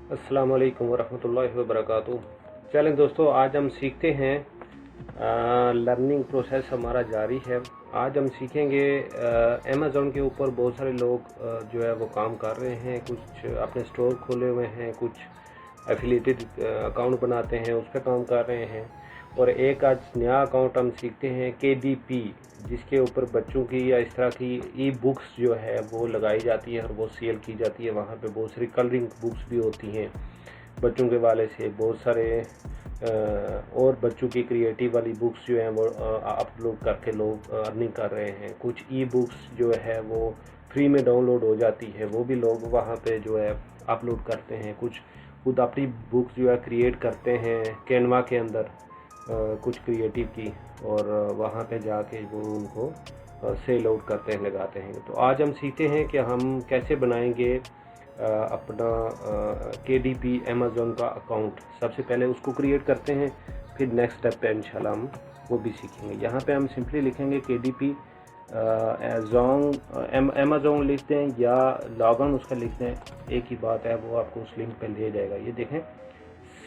अस्सलाम वालेकुम वरहमतुल्लाहि वबरकातुहू। चलें दोस्तों, आज हम सीखते हैं। लर्निंग प्रोसेस हमारा जारी है। आज हम सीखेंगे अमेज़ॉन के ऊपर बहुत सारे लोग जो है वो काम कर रहे हैं। कुछ अपने स्टोर खोले हुए हैं, कुछ एफिलिएटेड अकाउंट बनाते हैं, उस पर काम कर रहे हैं। और एक आज नया अकाउंट हम सीखते हैं KDP, जिसके ऊपर बच्चों की या इस तरह की ई बुक्स जो है वो लगाई जाती है और वो सेल की जाती है। वहाँ पे बहुत सारी कलरिंग बुक्स भी होती हैं बच्चों के वाले से। बहुत सारे और बच्चों की क्रिएटिव वाली बुक्स जो हैं वो अपलोड करके लोग अर्निंग कर रहे हैं। कुछ ई बुक्स जो है वो फ्री में डाउनलोड हो जाती है, वो भी लोग वहाँ पे जो है अपलोड करते हैं। कुछ खुद अपनी बुक्स जो है क्रिएट करते हैं कैनवा के अंदर, कुछ क्रिएटिव की, और वहाँ पे जाके वो उनको सेल आउट करते हैं, लगाते हैं। तो आज हम सीखते हैं कि हम कैसे बनाएंगे अपना KDP अमेज़ॉन का अकाउंट। सबसे पहले उसको क्रिएट करते हैं, फिर नेक्स्ट स्टेप पे इंशाल्लाह हम वो भी सीखेंगे। यहाँ पे हम सिंपली लिखेंगे KDP अमेज़ॉन लिख दें या लॉगन उसका लिख दें, एक ही बात है, वो आपको उस लिंक पे ले जाएगा। ये देखें,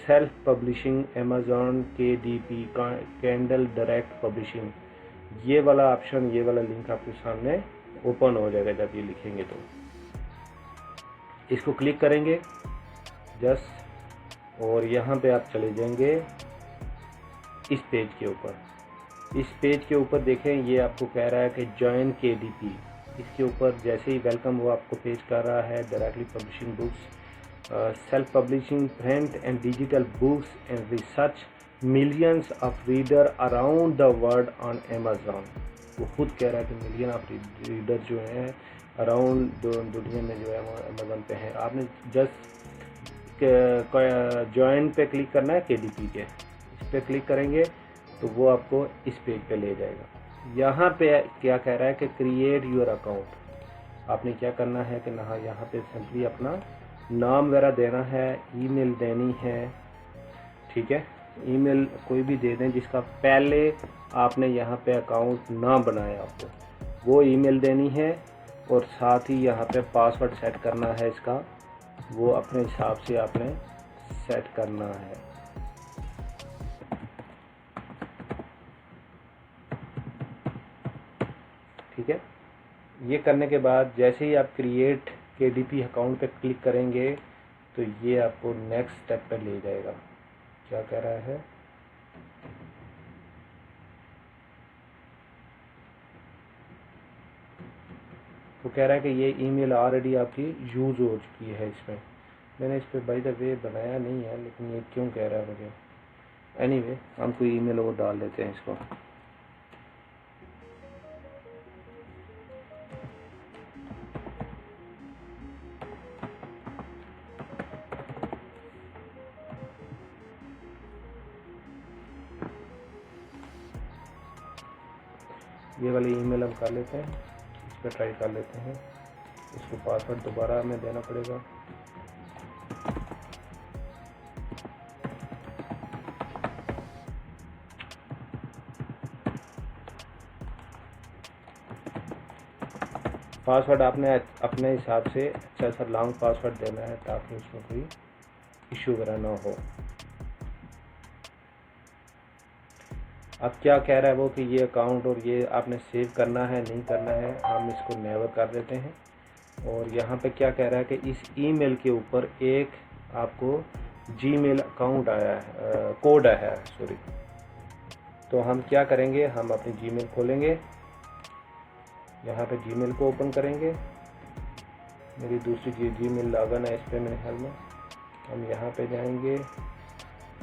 self publishing Amazon KDP candle direct publishing, ये वाला ऑप्शन, ये वाला लिंक आपके सामने ओपन हो जाएगा जब ये लिखेंगे। तो इसको क्लिक करेंगे जस्ट, और यहाँ पे आप चले जाएंगे इस पेज के ऊपर। इस पेज के ऊपर देखें, ये आपको कह रहा है कि जॉइन KDP। इसके ऊपर जैसे ही वेलकम वो आपको पेज कर रहा है, directly publishing books, self publishing print and digital books and research millions of reader around the world on Amazon. वो खुद कह रहा है कि मिलियन ऑफ रीडर जो हैं अराउंड दुनिया में जो है वो अमेज़ॉन पे हैं। आपने जस्ट जॉइन पे क्लिक करना है KDP के, इस पर क्लिक करेंगे तो वो आपको इस पेज पे ले जाएगा। यहाँ पे क्या कह रहा है कि क्रिएट योर अकाउंट। आपने क्या करना है कि ना, यहाँ पे सिंपली अपना नाम वगैरह देना है, ईमेल देनी है, ठीक है। ईमेल कोई भी दे दें जिसका पहले आपने यहाँ पे अकाउंट ना बनाया हो, वो ईमेल देनी है। और साथ ही यहाँ पे पासवर्ड सेट करना है इसका, वो अपने हिसाब से आपने सेट करना है। ठीक है, ये करने के बाद जैसे ही आप क्रिएट KDP अकाउंट पे क्लिक करेंगे तो ये आपको नेक्स्ट स्टेप पे ले जाएगा। क्या कह रहा है, तो कह रहा है कि ये ईमेल ऑलरेडी आपकी यूज़ हो चुकी है। इसमें मैंने इस पर बाय द वे बनाया नहीं है, लेकिन ये क्यों कह रहा है मुझे। एनीवे, हम कोई ईमेल और डाल देते हैं इसको। ये वाली ईमेल हम कर लेते हैं, इस पर ट्राई कर लेते हैं। इसको पासवर्ड दोबारा हमें देना पड़ेगा। पासवर्ड आपने अपने हिसाब से अच्छा सा लॉन्ग पासवर्ड देना है ताकि उसमें कोई इशू वगैरह ना हो। अब क्या कह रहा है वो कि ये अकाउंट और ये आपने सेव करना है नहीं करना है, हम इसको नेवर कर देते हैं। और यहाँ पे क्या कह रहा है कि इस ईमेल के ऊपर एक आपको जीमेल अकाउंट आया है, कोड आया है, सॉरी। तो हम क्या करेंगे, हम अपनी जीमेल खोलेंगे, यहाँ पे जीमेल को ओपन करेंगे। मेरी दूसरी जीमेल लॉगिन है इस पर मेरे ख्याल में। हम यहाँ पे जाएंगे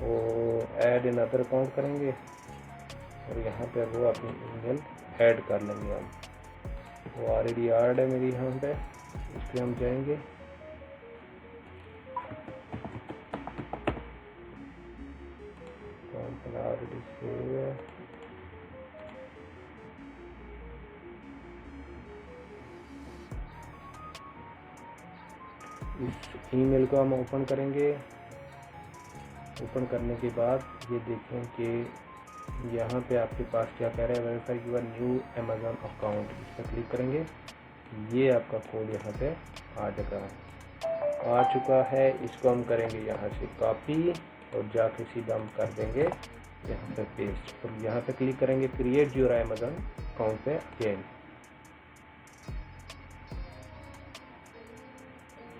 और ऐड इन अदर अकाउंट करेंगे, और यहाँ पे वो अपनी ईमेल ऐड कर लेंगे हम। वो ऑलरेडी ऐड है मेरी यहाँ पे, इस पर हम जाएंगे। ऑलरेडी सेव है। इस ईमेल को हम ओपन करेंगे। ओपन करने के बाद ये देखें कि यहाँ पे आपके पास क्या कह रहा है, verify your new Amazon account. इस पर क्लिक करेंगे, ये आपका कोड यहाँ पे आ जाएगा। आ चुका है। इसको हम करेंगे यहाँ से कॉपी और जाके सीधा हम कर देंगे यहाँ पे पेस्ट, और यहाँ पे क्लिक करेंगे क्रिएट योर अमेज़न अकाउंट पे अगेन।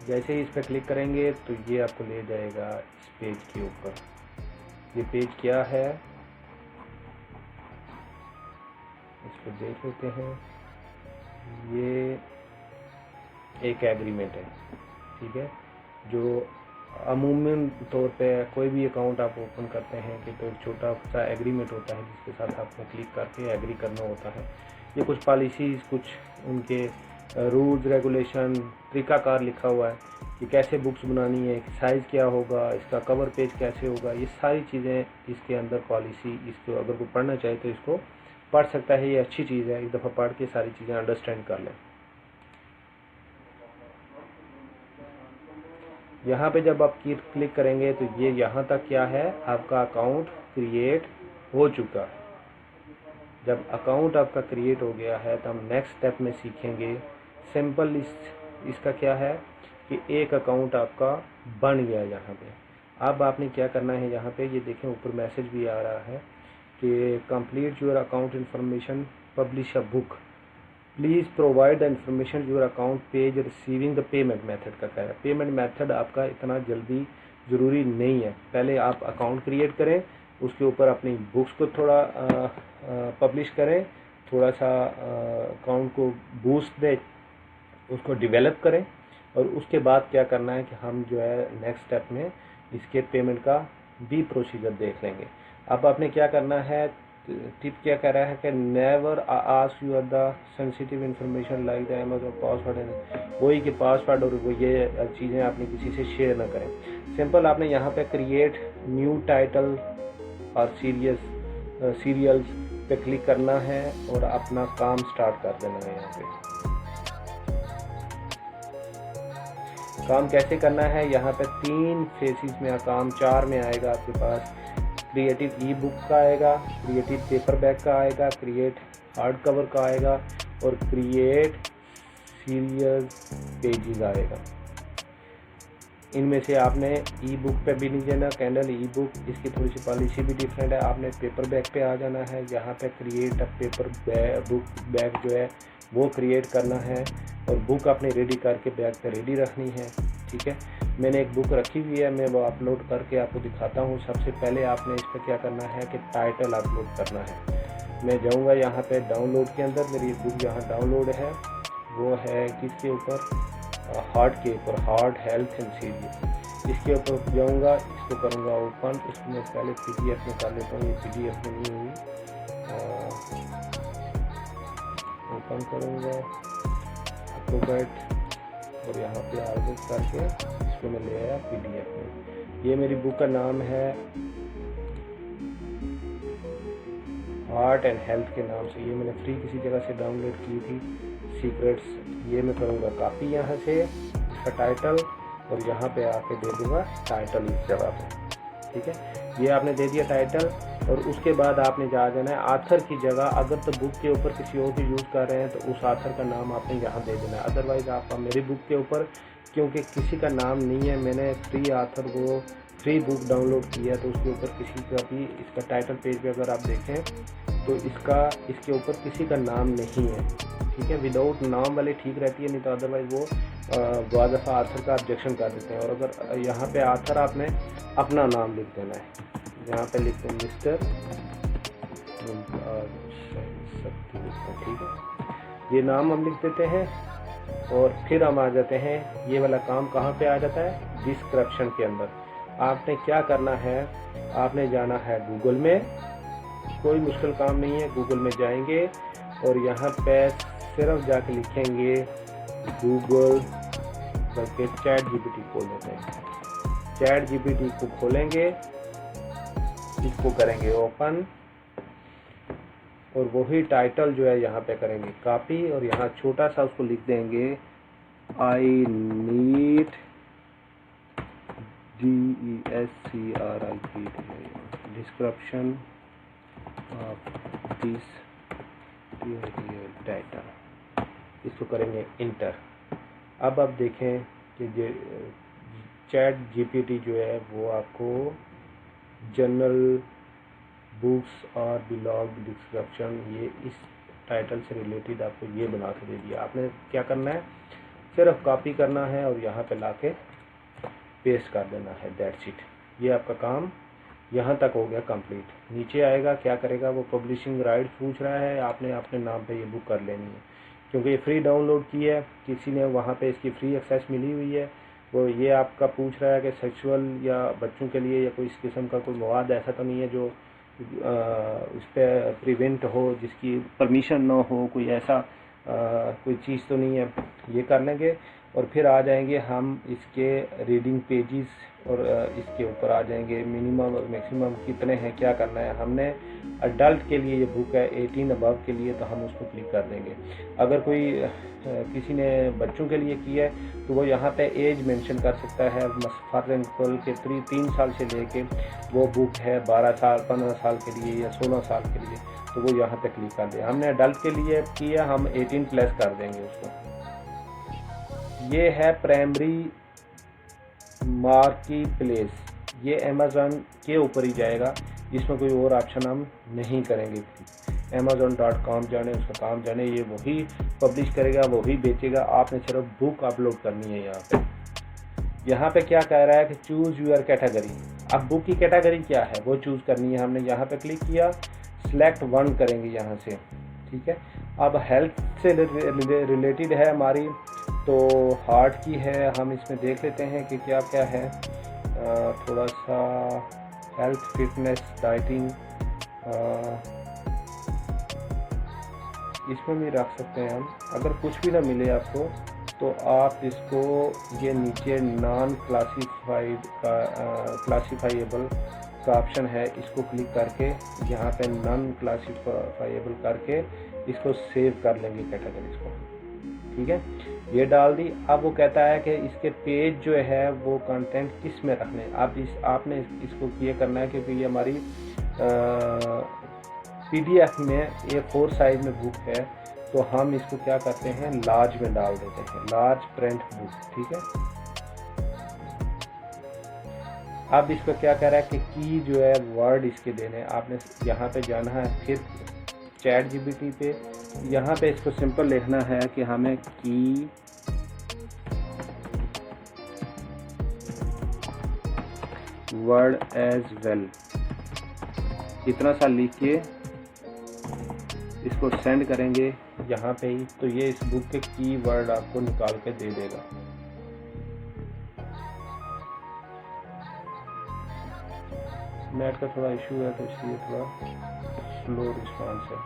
जैसे ही इस पर क्लिक करेंगे तो ये आपको ले जाएगा इस पेज के ऊपर। ये पेज क्या है इसको देख लेते हैं। ये एक एग्रीमेंट है, ठीक है, जो अमूमन तौर पे कोई भी अकाउंट आप ओपन करते हैं कि तो एक छोटा सा एग्रीमेंट होता है जिसके साथ आपको क्लिक करके एग्री करना होता है। ये कुछ पॉलिसीज़, कुछ उनके रूल्स रेगुलेशन, तरीक़ाकार लिखा हुआ है कि कैसे बुक्स बनानी है, साइज़ क्या होगा, इसका कवर पेज कैसे होगा, ये सारी चीज़ें इसके अंदर पॉलिसी। इसको अगर कोई पढ़ना चाहे तो इसको पढ़ सकता है, ये अच्छी चीज़ है, एक दफ़ा पढ़ के सारी चीज़ें अंडरस्टैंड कर लें। यहाँ पे जब आप क्लिक करेंगे तो ये यहाँ तक क्या है, आपका अकाउंट क्रिएट हो चुका है। जब अकाउंट आपका क्रिएट हो गया है तो हम नेक्स्ट स्टेप में सीखेंगे। सिंपल इसका क्या है कि एक अकाउंट आपका बन गया यहाँ पे। अब आपने क्या करना है, यहाँ पे ये देखें ऊपर मैसेज भी आ रहा है कि complete your account information, publish a book, please provide the information your account page receiving the payment method का कह रहा है। पेमेंट मेथड आपका इतना जल्दी ज़रूरी नहीं है। पहले आप अकाउंट क्रिएट करें, उसके ऊपर अपनी बुक्स को थोड़ा पब्लिश करें, थोड़ा सा अकाउंट को बूस्ट दें, उसको डेवलप करें, और उसके बाद क्या करना है कि हम जो है नेक्स्ट स्टेप में इसके पेमेंट का भी प्रोसीजर देख लेंगे। अब आपने क्या करना है, टिप क्या कह रहा है कि never ask you the sensitive information like the Amazon password, वही कि पासवर्ड और वो ये चीज़ें आपने किसी से शेयर ना करें। सिंपल आपने यहाँ पे क्रिएट न्यू टाइटल और सीरियल्स पे क्लिक करना है और अपना काम स्टार्ट कर देना है। यहाँ पे काम कैसे करना है, यहाँ पे 3 फेसेस में काम, 4 में आएगा आपके पास। क्रिएटिव ई बुक का आएगा, क्रिएटिव पेपर बैग का आएगा, क्रिएट हार्ड कवर का आएगा और क्रिएट सीरियल पेजेस आएगा। इनमें से आपने ई बुक पे भी नहीं जाना, कैंडल ई बुक, इसकी थोड़ी सी पॉलिसी भी डिफरेंट है। आपने पेपर बैग पे आ जाना है, यहाँ पे create a paper book bag जो है वो क्रिएट करना है, और बुक आपने रेडी करके बैग पे रेडी रखनी है, ठीक है। मैंने एक बुक रखी हुई है, मैं वो अपलोड करके आपको दिखाता हूँ। सबसे पहले आपने इस पर क्या करना है कि टाइटल अपलोड करना है। मैं जाऊँगा यहाँ पे डाउनलोड के अंदर, मेरी बुक यहाँ डाउनलोड है, वो है किसके ऊपर, हार्ट के ऊपर, हार्ट हेल्थ एंड सीरीज। इसके ऊपर जाऊँगा, इसको करूँगा ओपन। इसको मैं पहले PDF में कर लेता हूँ, ये PDF में नहीं हुई। ओपन करूँगा अक्रोबैट और यहाँ पे आर्गस करके इसको मैं ले आया PDF में। ये मेरी बुक का नाम है हार्ट एंड हेल्थ के नाम से, ये मैंने फ्री किसी जगह से डाउनलोड की थी, सीक्रेट्स। ये मैं करूँगा कॉपी यहाँ से, इसका टाइटल, और यहाँ पे आके दे दूँगा टाइटल इस जगह पे, ठीक है। ये आपने दे दिया टाइटल, और उसके बाद आपने जा जाना है आथर की जगह। अगर तो बुक के ऊपर किसी और की यूज़ कर रहे हैं तो उस आथर का नाम आपने यहाँ दे देना है। अदरवाइज़ आप मेरी बुक के ऊपर, क्योंकि किसी का नाम नहीं है, मैंने फ्री आथर वो फ्री बुक डाउनलोड किया है, तो उसके ऊपर किसी का भी, इसका टाइटल पेज पे अगर आप देखें तो इसके ऊपर किसी का नाम नहीं है, ठीक है। विदाउट नाम वाले ठीक रहती है, नहीं तो अदरवाइज़ वो बहुत दफ़ा आथर का ऑब्जेक्शन कर देते हैं। और अगर यहाँ पे आथर आपने अपना नाम लिख देना है, यहाँ पे लिखते हैं मिस्टर, ठीक है, ये नाम हम लिख देते हैं। और फिर हम आ जाते हैं, ये वाला काम कहाँ पे आ जाता है, डिस्क्रिप्शन के अंदर। आपने क्या करना है, आपने जाना है गूगल में, कोई मुश्किल काम नहीं है। गूगल में जाएंगे और यहाँ पे सिर्फ जाके लिखेंगे गूगल करके ChatGPT खोल देते हैं। ChatGPT को खोलेंगे, इसको करेंगे ओपन, और वही टाइटल जो है यहाँ पे करेंगे कॉपी, और यहाँ छोटा सा उसको लिख देंगे I need DESCRIP description of this title, इसको करेंगे इंटर। अब आप देखें कि चैट जीपीटी जो है वो आपको जनरल बुक्स और ब्लॉग डिस्क्रिप्शन ये इस टाइटल से रिलेटेड आपको ये बना के दे दिया। आपने क्या करना है, सिर्फ कॉपी करना है और यहाँ पे लाके पेस्ट कर देना है, दैट्स इट। ये आपका काम यहाँ तक हो गया कंप्लीट। नीचे आएगा, क्या करेगा वो, पब्लिशिंग राइट पूछ रहा है, आपने अपने नाम पे ये बुक कर लेनी है क्योंकि ये फ्री डाउनलोड की है, किसी ने वहाँ पे इसकी फ्री एक्सेस मिली हुई है। वो ये आपका पूछ रहा है कि सेक्सुअल या बच्चों के लिए या कोई इस किस्म का कोई मवाद ऐसा तो नहीं है जो उस पर प्रिवेंट हो, जिसकी परमिशन ना हो, कोई ऐसा कोई चीज़ तो नहीं है। ये कर लेंगे और फिर आ जाएंगे हम इसके रीडिंग पेजेस और इसके ऊपर आ जाएंगे मिनिमम और मैक्सिमम कितने हैं, क्या करना है। हमने अडल्ट के लिए ये बुक है 18 अबव के लिए, तो हम उसको क्लिक कर देंगे। अगर कोई किसी ने बच्चों के लिए किया है तो वो यहाँ पे एज मेंशन कर सकता है। फॉर एग्जाम्पल के 3 साल से लेके वो बुक है 12 साल 15 साल के लिए या 16 साल के लिए, तो वो यहाँ पे क्लिक कर दे। हमने अडल्ट के लिए किया, हम 18 प्लस कर देंगे उसको। ये है प्राइमरी मार्केट प्लेस, ये अमेज़न के ऊपर ही जाएगा, इसमें कोई और ऑप्शन हम नहीं करेंगे। amazon.com जाने, उसका काम जाने, ये वही पब्लिश करेगा, वही बेचेगा, आपने सिर्फ बुक अपलोड करनी है। यहाँ पे क्या कह रहा है कि चूज़ यूर कैटेगरी। अब बुक की कैटेगरी क्या है वो चूज़ करनी है। हमने यहाँ पे क्लिक किया, सिलेक्ट 1 करेंगे यहाँ से, ठीक है। अब हेल्थ से रिलेटेड है हमारी, तो हार्ट की है, हम इसमें देख लेते हैं कि क्या क्या है। थोड़ा सा हेल्थ, फिटनेस, डाइटिंग इसमें भी रख सकते हैं हम। अगर कुछ भी ना मिले आपको तो आप इसको ये नीचे नॉन क्लासीफाइएबल का ऑप्शन है, इसको क्लिक करके यहाँ पे नॉन क्लासीफाइएबल करके इसको सेव कर लेंगे कैटेगरीज को, ठीक है। ये डाल दी। अब वो कहता है कि इसके पेज जो है वो कंटेंट किस में रखने। आपने इसको ये करना है क्योंकि ये हमारी PDF में A4 साइज में बुक है, तो हम इसको क्या करते हैं लार्ज में डाल देते हैं, लार्ज प्रिंट बुक, ठीक है। अब इसको क्या कह रहा है कि की जो है वर्ड इसके देने, आपने यहाँ पे जाना है, फिर चैट जीपीटी पे यहाँ पे इसको सिंपल लिखना है कि हमें की वर्ड एज वेल, इतना सा लिख के इसको सेंड करेंगे यहाँ पे ही, तो ये इस बुक के की वर्ड आपको निकाल के दे देगा। नेट का थोड़ा इशू है तो इसलिए थोड़ा स्लो रिस्पॉन्स है।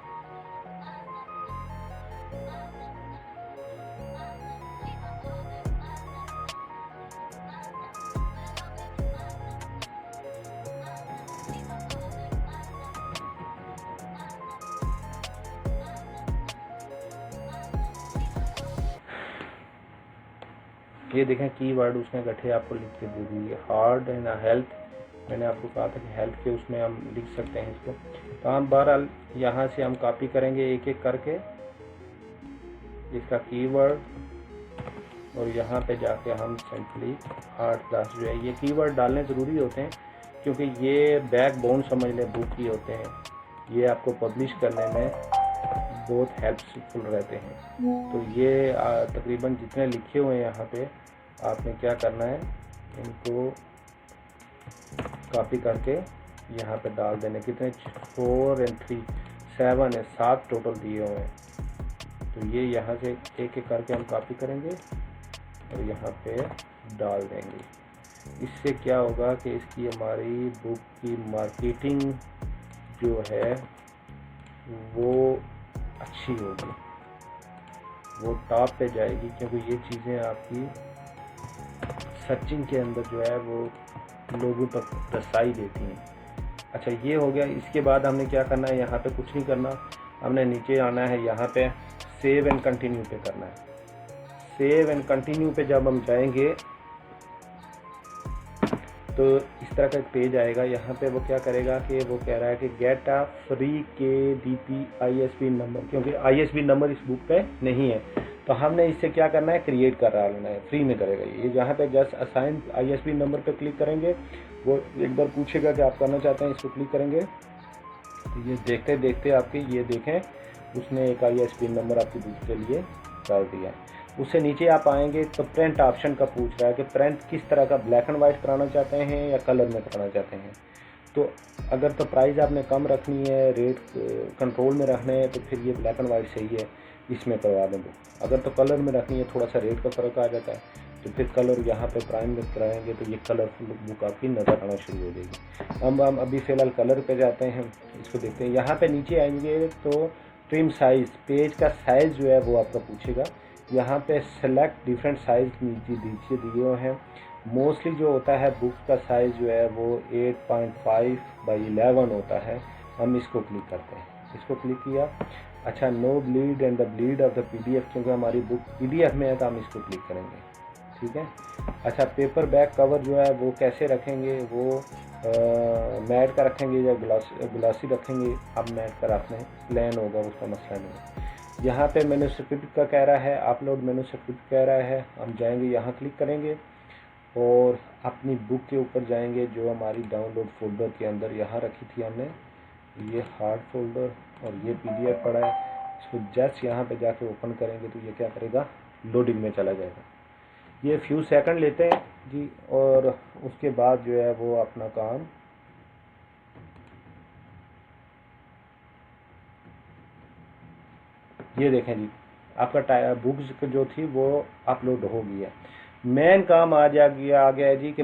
ये देखें कीवर्ड उसने गठे आपको लिख के दे दी है। हार्ट एंड हेल्थ, मैंने आपको कहा था कि हेल्थ के उसमें हम लिख सकते हैं इसको। तो हम बहरहाल यहाँ से हम कॉपी करेंगे एक एक करके इसका कीवर्ड, और यहाँ पे जाके हम सिंपली 8-10 जो है ये कीवर्ड डालने ज़रूरी होते हैं क्योंकि ये बैकबोन समझ लें बुक ही होते हैं, ये आपको पब्लिश करने में बहुत हेल्पफुल रहते हैं। तो ये तकरीबन जितने लिखे हुए हैं यहाँ पे आपने क्या करना है, इनको कॉपी करके यहाँ पे डाल देने। कितने 4 और 3 7 है, 7 टोटल दिए हुए हैं। तो ये यहाँ से एक एक करके हम कॉपी करेंगे और यहाँ पे डाल देंगे। इससे क्या होगा कि इसकी हमारी बुक की मार्केटिंग जो है वो अच्छी होगी, वो टॉप पे जाएगी क्योंकि ये चीज़ें आपकी सर्चिंग के अंदर जो है वो लोगों तक रसाई देती हैं। अच्छा ये हो गया। इसके बाद हमने क्या करना है, यहाँ पे कुछ नहीं करना, हमने नीचे आना है, यहाँ पे सेव एंड कंटिन्यू पे करना है। सेव एंड कंटिन्यू पे जब हम जाएंगे तो इस तरह का एक पेज आएगा। यहाँ पे वो क्या करेगा कि वो कह रहा है कि get a free KDP ISBN number, क्योंकि ISBN नंबर इस बुक पे नहीं है। तो हमने इससे क्या करना है, क्रिएट करा लेना है, फ्री में करेगा ये। जहाँ पे जस्ट असाइन ISBN नंबर पे क्लिक करेंगे, वो एक बार पूछेगा कि आप करना चाहते हैं, इसको क्लिक करेंगे तो ये देखते देखते आपके ये देखें उसने एक ISBN नंबर आपकी बुक के लिए डाल दिया। उससे नीचे आप आएंगे तो प्रिंट ऑप्शन का पूछ रहा है कि प्रिंट किस तरह का, ब्लैक एंड वाइट कराना चाहते हैं या कलर में कराना चाहते हैं। तो अगर तो प्राइस आपने कम रखनी है, रेट कंट्रोल में रखना है, तो फिर ये ब्लैक एंड वाइट सही है, इसमें करवा दें बुक। अगर तो कलर में रखनी है, थोड़ा सा रेट का फ़र्क आ जाता है, तो फिर कलर यहाँ पे प्राइम में कराएंगे तो ये कलरफुल बुक आपकी नज़र आना शुरू हो जाएगी। हम अभी फ़िलहाल कलर पे जाते हैं, इसको देखते हैं। यहाँ पे नीचे आएंगे तो ट्रिम साइज़, पेज का साइज़ जो है वो आपका पूछेगा। यहाँ पे सेलेक्ट डिफरेंट साइज़ नीचे दिए हुए हैं। मोस्टली जो होता है बुक्स का साइज़ जो है वो 8.5 बाई 11 होता है। हम इसको क्लिक करते हैं, इसको क्लिक किया। अच्छा, no bleed and the bleed of the PDF, क्योंकि हमारी बुक PDF में है तो हम इसको क्लिक करेंगे, ठीक है। अच्छा, पेपर बैक कवर जो है वो कैसे रखेंगे, वो मैट का रखेंगे या ग्लासी रखेंगे। अब मैट का रखना है, प्लेन होगा, उसका मसला नहीं। यहाँ पे मैन्युस्क्रिप्ट का कह रहा है, अपलोड मैन्युस्क्रिप्ट कह रहा है, हम जाएंगे यहाँ क्लिक करेंगे और अपनी बुक के ऊपर जाएंगे जो हमारी डाउनलोड फोल्डर के अंदर यहाँ रखी थी हमने, ये हार्ड फोल्डर और ये PDF पड़ा है। इसको जस्ट यहाँ पे जाके ओपन करेंगे तो ये क्या करेगा, लोडिंग में चला जाएगा। ये फ्यू सेकंड लेते हैं जी, और उसके बाद जो है वो अपना काम ये देखें जी, आपका बुक्स जो थी वो अपलोड हो गई है। मेन काम आ गया है जी कि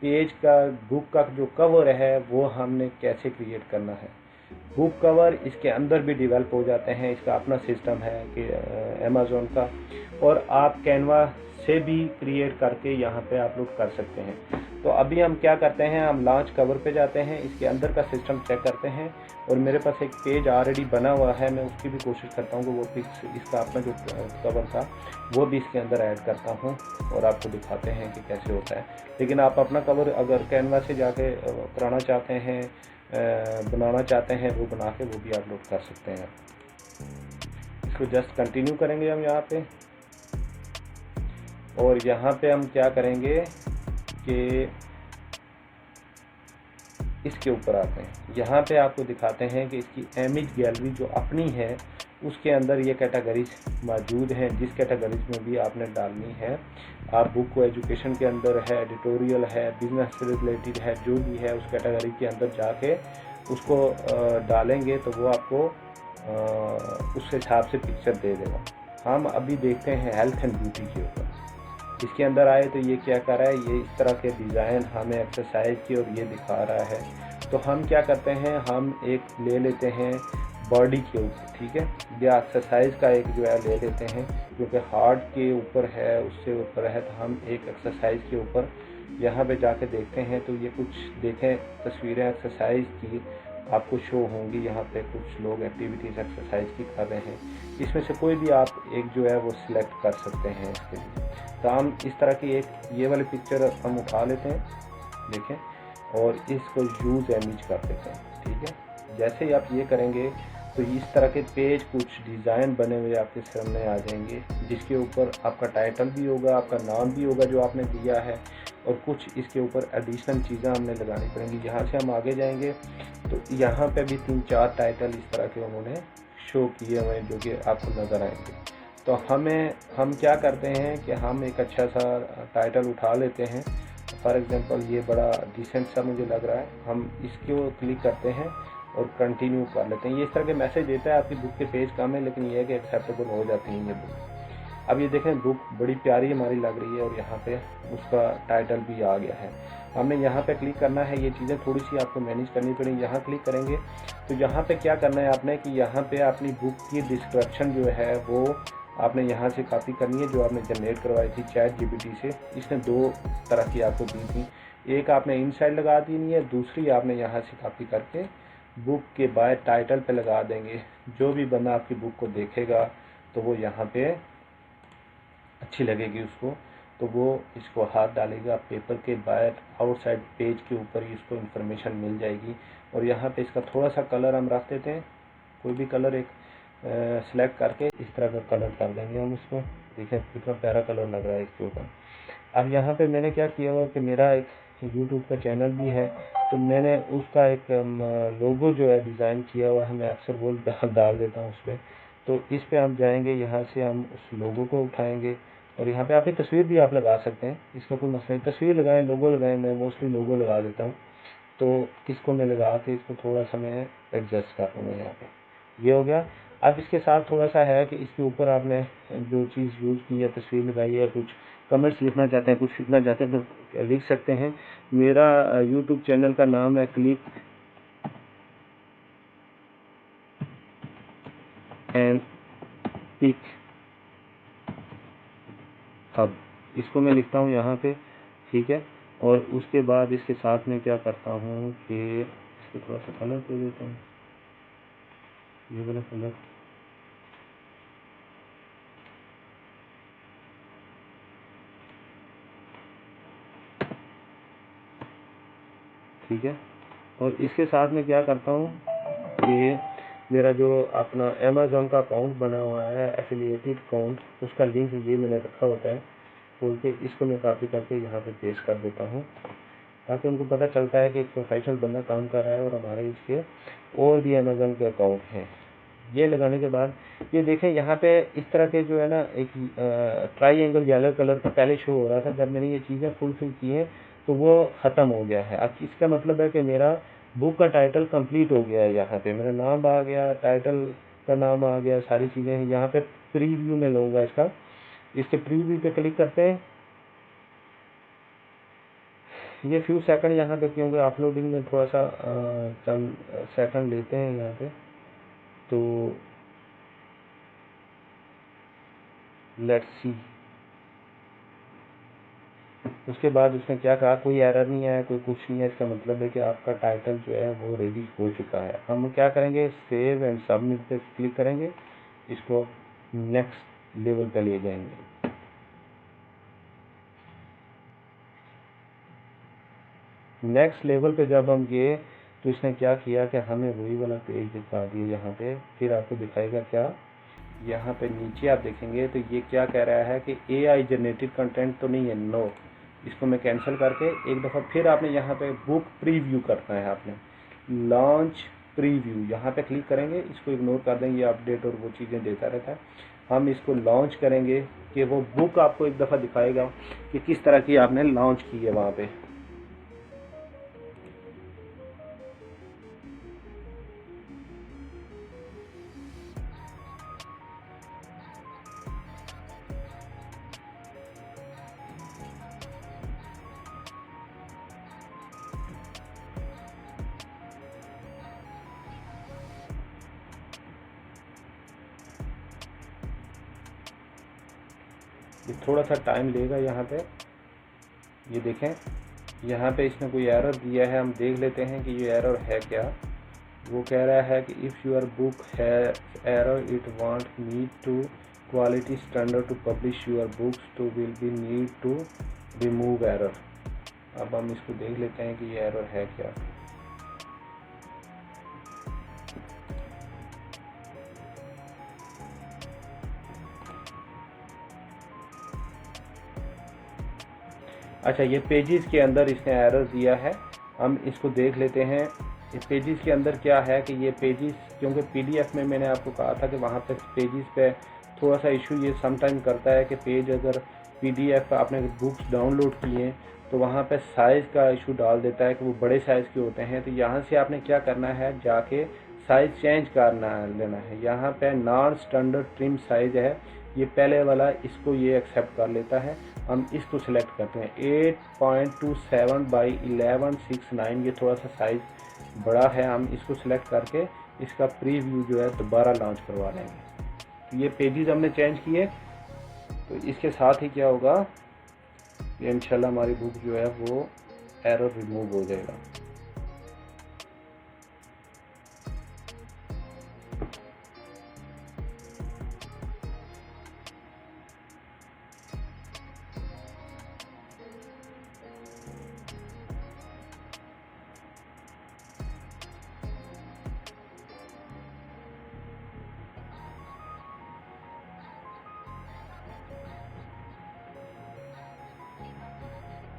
पेज का, बुक का जो कवर है वो हमने कैसे क्रिएट करना है। बुक कवर इसके अंदर भी डेवलप हो जाते हैं, इसका अपना सिस्टम है कि अमेज़ॉन का, और आप कैनवा से भी क्रिएट करके यहाँ पे अपलोड कर सकते हैं। तो अभी हम क्या करते हैं, हम लॉन्च कवर पे जाते हैं, इसके अंदर का सिस्टम चेक करते हैं। और मेरे पास एक पेज ऑलरेडी बना हुआ है, मैं उसकी भी कोशिश करता हूँ कि वो पिक्स, इसका अपना जो कवर था वो भी इसके अंदर ऐड करता हूँ और आपको दिखाते हैं कि कैसे होता है। लेकिन आप अपना कवर अगर कैनवा से जाके कराना चाहते हैं, बनाना चाहते हैं, वो बना के वो भी अपलोड कर सकते हैं। इसको जस्ट कंटिन्यू करेंगे हम यहाँ पे, और यहाँ पे हम क्या करेंगे कि इसके ऊपर आते हैं। यहाँ पे आपको दिखाते हैं कि इसकी इमेज गैलरी जो अपनी है उसके अंदर ये कैटेगरीज मौजूद हैं, जिस कैटेगरीज में भी आपने डालनी है। आप बुक को एजुकेशन के अंदर है, एडिटोरियल है, बिजनेस से रिलेटेड है, जो भी है उस कैटेगरी के अंदर जाके उसको डालेंगे तो वो आपको उस हिसाब से पिक्चर दे देगा। हम अभी देखते हैं हेल्थ एंड ब्यूटी के ऊपर। इसके अंदर आए तो ये क्या कर रहा है, ये इस तरह के डिज़ाइन हमें एक्सरसाइज की और ये दिखा रहा है। तो हम क्या करते हैं, हम एक ले लेते हैं बॉडी के ऊपर, ठीक है, या एक्सरसाइज का एक जो है ले लेते हैं, क्योंकि हार्ट के ऊपर है, उससे ऊपर है, तो हम एक एक्सरसाइज के ऊपर यहाँ पे जाके देखते हैं। तो ये कुछ देखें तस्वीरें एक्सरसाइज की आपको शो होंगी। यहाँ पे कुछ लोग एक्टिविटीज़ एक्सरसाइज की कर रहे हैं, इसमें से कोई भी आप एक जो है वो सिलेक्ट कर सकते हैं इसके लिए। तो हम इस तरह की एक ये वाली पिक्चर हम उठा लेते हैं, देखें, और इसको यूज़ इमेज कर देते हैं, ठीक है। जैसे ही आप ये करेंगे तो इस तरह के पेज, कुछ डिज़ाइन बने हुए आपके सामने आ जाएंगे, जिसके ऊपर आपका टाइटल भी होगा, आपका नाम भी होगा जो आपने दिया है, और कुछ इसके ऊपर एडिशनल चीज़ें हमने लगानी पड़ेंगी। यहाँ से हम आगे जाएंगे तो यहाँ पे भी 3-4 टाइटल इस तरह के उन्होंने शो किए हुए हैं जो कि आपको नज़र आएंगे। तो हम क्या करते हैं कि हम एक अच्छा सा टाइटल उठा लेते हैं। फॉर एग्जांपल ये बड़ा डिसेंट सा मुझे लग रहा है, हम इसको क्लिक करते हैं और कंटिन्यू कर लेते हैं। ये इस तरह के मैसेज देता है आपकी बुक के पेज कम है, लेकिन ये है कि एक्सेप्टेबल हो जाती है ये बुक। अब ये देखें, बुक बड़ी प्यारी हमारी लग रही है और यहाँ पे उसका टाइटल भी आ गया है। हमने यहाँ पे क्लिक करना है, ये चीज़ें थोड़ी सी आपको मैनेज करनी पड़ेगी। यहाँ क्लिक करेंगे तो यहाँ पे क्या करना है आपने कि यहाँ पे अपनी बुक की डिस्क्रिप्शन जो है वो आपने यहाँ से कॉपी करनी है, जो आपने जनरेट करवाई थी ChatGPT से। इसने 2 तरह की आपको दी थी, एक आपने इनसाइड लगा देनी है, दूसरी आपने यहाँ से कॉपी करके बुक के बाय टाइटल पे लगा देंगे। जो भी बंदा आपकी बुक को देखेगा तो वो यहाँ पे अच्छी लगेगी उसको, तो वो इसको हाथ डालेगा, पेपर के बाहर आउटसाइड पेज के ऊपर ही इसको इन्फॉर्मेशन मिल जाएगी। और यहाँ पे इसका थोड़ा सा कलर हम रख देते हैं, कोई भी कलर एक सेलेक्ट करके इस तरह का कलर कर देंगे हम इसको। देखिए कितना प्यारा कलर लग रहा है इसके ऊपर। अब यहाँ पे मैंने क्या किया हुआ कि मेरा एक यूट्यूब का चैनल भी है, तो मैंने उसका एक लोगो जो है डिज़ाइन किया हुआ है, मैं अक्सर वो डाल देता हूँ उस पर। तो इस पे हम जाएंगे, यहाँ से हम उस लोगो को उठाएंगे और यहाँ पे अपनी तस्वीर भी आप लगा सकते हैं, इसका कोई मसला नहीं। तस्वीर लगाएं, लोगो लगाएं, मैं मोस्टली लोगो लगा देता हूँ। तो इसको मैं लगा के इसको थोड़ा सा मैं एडजस्ट कर दूँगा यहाँ पे। ये हो गया। अब इसके साथ थोड़ा सा है कि इसके ऊपर आपने जो चीज़ यूज़ की है, तस्वीर लगाई है, कुछ कमेंट्स लिखना चाहते हैं, कुछ लिखना चाहते हैं तो लिख सकते हैं। मेरा यूट्यूब चैनल का नाम है क्लिक एंड पिक हब, इसको मैं लिखता हूँ यहाँ पे, ठीक है। और उसके बाद इसके साथ में क्या करता हूँ कि इसको थोड़ा सा कलर दे देता हूँ, ये वाला कलर, ठीक है। और इसके साथ में क्या करता हूँ कि मेरा जो अपना अमेज़न का अकाउंट बना हुआ है, एफिलिएटेड अकाउंट, उसका लिंक ये मैंने रखा होता है खोल के, इसको मैं कॉपी करके यहाँ पे पेस्ट कर देता हूँ, ताकि उनको पता चलता है कि एक प्रोफेशनल बंदा काम कर रहा है और हमारे इसके और भी अमेज़न के अकाउंट हैं। ये लगाने के बाद ये देखें यहाँ पे इस तरह के जो है ना, एक ट्राई एंगल येलो कलर का पहले शो हो रहा था, जब मैंने ये चीज़ें फुलफिल की हैं तो वो ख़त्म हो गया है। अब इसका मतलब है कि मेरा बुक का टाइटल कंप्लीट हो गया है। यहाँ पे मेरा नाम आ गया, टाइटल का नाम आ गया, सारी चीज़ें हैं। यहाँ पे प्रीव्यू में लूँगा इसका, इसके प्रीव्यू पे क्लिक करते हैं। ये फ्यू सेकंड यहाँ पे, क्योंकि अपलोडिंग में थोड़ा सा चंद सेकंड लेते हैं यहाँ पे, तो लेट्स सी। उसके बाद उसने क्या कहा, कोई एरर नहीं आया, कोई कुछ नहीं है, इसका मतलब है कि आपका टाइटल जो है वो रेडी हो चुका है। हम क्या करेंगे, सेव एंड सबमिट पे क्लिक करेंगे, इसको नेक्स्ट लेवल पे ले जाएंगे। नेक्स्ट लेवल पे जब हम गए तो इसने क्या किया कि हमें वही वाला पेज दिखा दिया यहाँ पे। फिर आपको दिखाएगा क्या, यहाँ पे नीचे आप देखेंगे तो ये क्या कह रहा है कि AI जनरेटेड कंटेंट तो नहीं है, नो। इसको मैं कैंसिल करके एक दफ़ा फिर आपने यहाँ पे बुक प्रीव्यू करना है, आपने लॉन्च प्रीव्यू यहाँ पे क्लिक करेंगे, इसको इग्नोर कर देंगे, ये अपडेट और वो चीज़ें देता रहता है। हम इसको लॉन्च करेंगे कि वो बुक आपको एक दफ़ा दिखाएगा कि किस तरह की आपने लॉन्च की है वहाँ पे। ये थोड़ा सा टाइम लेगा यहाँ पे। ये देखें यहाँ पे इसने कोई एरर दिया है, हम देख लेते हैं कि ये एरर है क्या। वो कह रहा है कि इफ़ योर बुक है error it want need to quality standard to publish your books तो will be need to remove error. अब हम इसको देख लेते हैं कि ये एरर है क्या। अच्छा, ये पेजेस के अंदर इसने एरर दिया है, हम इसको देख लेते हैं। इस पेजेस के अंदर क्या है कि ये पेजेस, क्योंकि PDF में मैंने आपको कहा था कि वहाँ पे पेजेस पे थोड़ा सा इशू ये समटाइम करता है कि पेज अगर PDF आपने बुक्स डाउनलोड किए तो वहाँ पे साइज़ का इशू डाल देता है कि वो बड़े साइज़ के होते हैं। तो यहाँ से आपने क्या करना है, जाके साइज़ चेंज करना लेना है। यहाँ पे नॉन स्टैंडर्ड ट्रिम साइज़ है, ये पहले वाला, इसको ये एक्सेप्ट कर लेता है। हम इसको सिलेक्ट करते हैं 8.27 बाई 1169, ये थोड़ा सा साइज़ बड़ा है। हम इसको सिलेक्ट करके इसका प्रीव्यू जो है दोबारा लॉन्च करवा लेंगे। तो ये पेजेस हमने चेंज किए, तो इसके साथ ही क्या होगा, ये इंशाल्लाह हमारी बुक जो है वो एरर रिमूव हो जाएगा।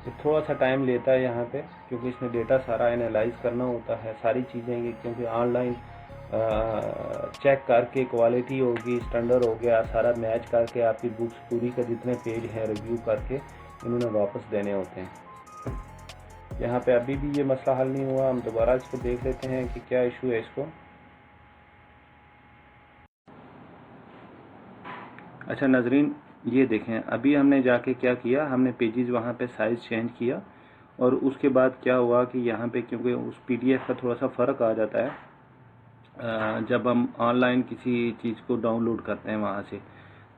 ये थोड़ा सा टाइम लेता है यहाँ पे, क्योंकि इसमें डेटा सारा एनालाइज करना होता है, सारी चीज़ें ये, क्योंकि ऑनलाइन चेक करके क्वालिटी होगी, स्टैंडर्ड हो गया, सारा मैच करके आपकी बुक्स पूरी का जितने पेज हैं रिव्यू करके इन्होंने वापस देने होते हैं। यहाँ पे अभी भी ये मसला हल नहीं हुआ, हम दोबारा इसको देख लेते हैं कि क्या इशू है इसको। अच्छा नाजरीन, ये देखें, अभी हमने जाके क्या किया, हमने पेजेस वहाँ पे साइज़ चेंज किया और उसके बाद क्या हुआ कि यहाँ पे क्योंकि उस PDF का थोड़ा सा फ़र्क आ जाता है जब हम ऑनलाइन किसी चीज़ को डाउनलोड करते हैं वहाँ से,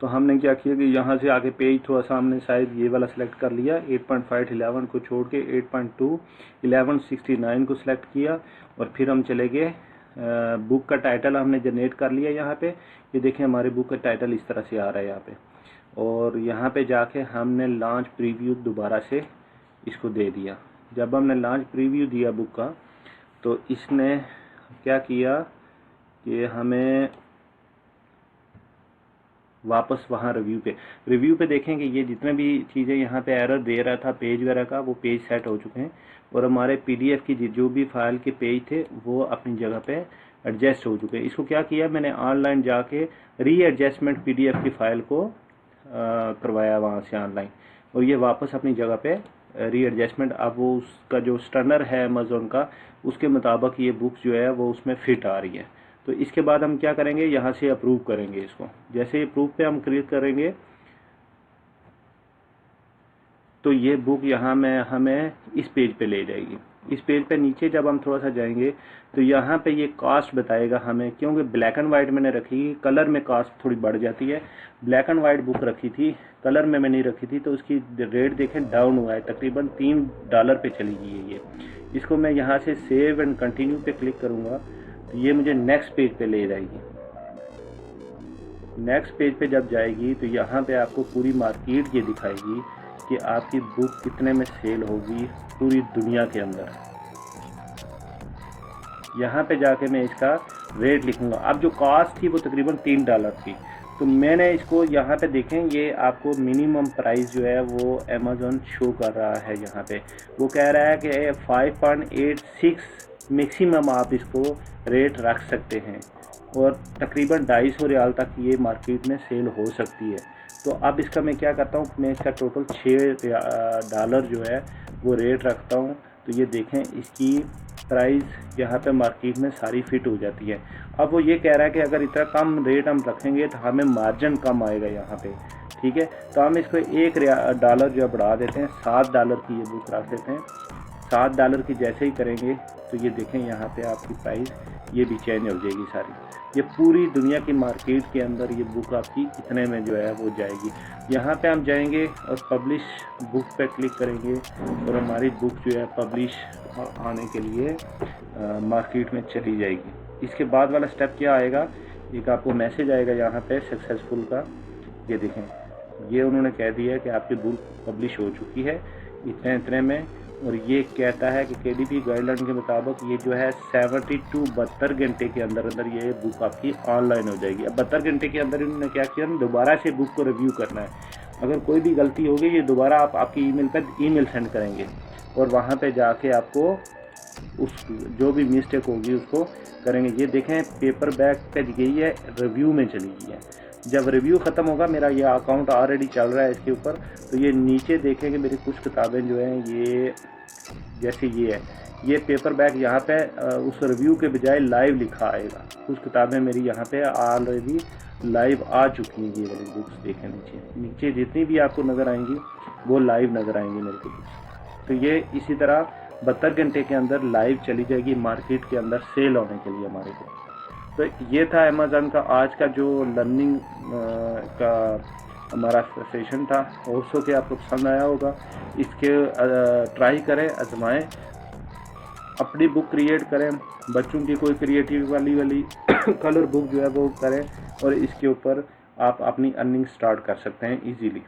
तो हमने क्या किया कि यहाँ से आगे पेज थोड़ा सा हमने साइज़ ये वाला सेलेक्ट कर लिया, 8.5:11 को छोड़ के 8.2:1169 को सिलेक्ट किया और फिर हम चले गए बुक का टाइटल हमने जनरेट कर लिया। यहाँ पे ये देखें हमारे बुक का टाइटल इस तरह से आ रहा है यहाँ पे, और यहाँ पे जाके हमने लॉन्च प्रीव्यू दोबारा से इसको दे दिया। जब हमने लॉन्च प्रीव्यू दिया बुक का, तो इसने क्या किया कि हमें वापस वहाँ रिव्यू पे देखें कि ये जितने भी चीज़ें यहाँ पे एरर दे रहा था पेज वगैरह का, वो पेज सेट हो चुके हैं और हमारे PDF की जो भी फाइल के पेज थे वो अपनी जगह पे एडजस्ट हो चुके हैं। इसको क्या किया, मैंने ऑनलाइन जाके रीएडजस्टमेंट PDF की फ़ाइल को करवाया वहाँ से ऑनलाइन, और ये वापस अपनी जगह पे रीएडजस्टमेंट, अब वो उसका जो स्टैंडर्ड है अमेज़ॉन का उसके मुताबिक ये बुक जो है वो उसमें फ़िट आ रही है। तो इसके बाद हम क्या करेंगे, यहाँ से अप्रूव करेंगे इसको। जैसे ही अप्रूव पे हम क्लिक करेंगे तो ये बुक यहाँ में हमें इस पेज पे ले जाएगी। इस पेज पे नीचे जब हम थोड़ा सा जाएंगे तो यहाँ पे ये कास्ट बताएगा हमें, क्योंकि ब्लैक एंड वाइट मैंने रखी, कलर में कास्ट थोड़ी बढ़ जाती है। ब्लैक एंड वाइट बुक रखी थी, कलर में नहीं रखी थी, तो उसकी रेट देखें डाउन हुआ है, तकरीबन $3 पे चली गई है ये। इसको मैं यहाँ से सेव एंड कंटिन्यू पे क्लिक करूँगा तो ये मुझे नेक्स्ट पेज पे ले जाएगी। नेक्स्ट पेज पे जब जाएगी तो यहाँ पे आपको पूरी मार्केट ये दिखाएगी कि आपकी बुक कितने में सेल होगी पूरी दुनिया के अंदर। यहाँ पे जाके मैं इसका रेट लिखूंगा। अब जो कॉस्ट थी वो तकरीबन $3 थी, तो मैंने इसको यहाँ पे देखें, ये आपको मिनिमम प्राइस जो है वो अमेज़ॉन शो कर रहा है। यहाँ पे वो कह रहा है कि 5.86 मैक्सिमम आप इसको रेट रख सकते हैं और तकरीबन $250 तक ये मार्केट में सेल हो सकती है। तो अब इसका मैं क्या करता हूँ, मैं इसका टोटल $6 जो है वो रेट रखता हूँ। तो ये देखें इसकी प्राइस यहाँ पे मार्केट में सारी फिट हो जाती है। अब वो ये कह रहा है कि अगर इतना कम रेट हम रखेंगे तो हमें मार्जिन कम आएगा यहाँ पे, ठीक है। तो हम इसको $1 जो बढ़ा देते हैं, $7 की ये बुक रख देते हैं। $7 की जैसे ही करेंगे तो ये देखें यहाँ पे आपकी प्राइस ये भी चेंज हो जाएगी सारी। ये पूरी दुनिया की मार्केट के अंदर ये बुक आपकी इतने में जो है वो जाएगी। यहाँ पे हम जाएंगे और पब्लिश बुक पे क्लिक करेंगे और हमारी बुक जो है पब्लिश आने के लिए मार्केट में चली जाएगी। इसके बाद वाला स्टेप क्या आएगा, एक आपको मैसेज आएगा यहाँ पे सक्सेसफुल का। ये देखें, ये उन्होंने कह दिया कि आपकी बुक पब्लिश हो चुकी है इतने में, और ये कहता है कि KDP गाइडलाइन के मुताबिक ये जो है 72 घंटे के अंदर ये बुक आपकी ऑनलाइन हो जाएगी। अब 72 घंटे के अंदर इन्होंने क्या किया, दोबारा से बुक को रिव्यू करना है। अगर कोई भी गलती होगी ये दोबारा आप आपकी ईमेल पर ईमेल सेंड करेंगे और वहाँ पे जाके आपको उस जो भी मिस्टेक होगी उसको करेंगे। ये देखें पेपर बैक पे गई है, रिव्यू में चली गई है। जब रिव्यू ख़त्म होगा, मेरा ये अकाउंट ऑलरेडी चल रहा है इसके ऊपर, तो ये नीचे देखेंगे मेरी कुछ किताबें जो हैं ये जैसे ये है, ये पेपर बैक यहाँ पे उस रिव्यू के बजाय लाइव लिखा आएगा। कुछ किताबें मेरी यहाँ पे ऑलरेडी लाइव आ चुकी हैं। ये वाली बुक्स देखें नीचे जितनी भी आपको नज़र आएंगी वो लाइव नज़र आएंगी मेरे को बुक्स। तो ये इसी तरह 72 घंटे के अंदर लाइव चली जाएगी मार्केट के अंदर सेल होने के लिए हमारे को। तो ये था अमेज़ॉन का आज का जो लर्निंग का हमारा सेशन था। होप्स हो कि आपको पसंद आया होगा। इसके ट्राई करें, आजमाएं, अपनी बुक क्रिएट करें, बच्चों की कोई क्रिएटिव वाली कलर बुक जो है वो करें और इसके ऊपर आप अपनी अर्निंग स्टार्ट कर सकते हैं इजीली।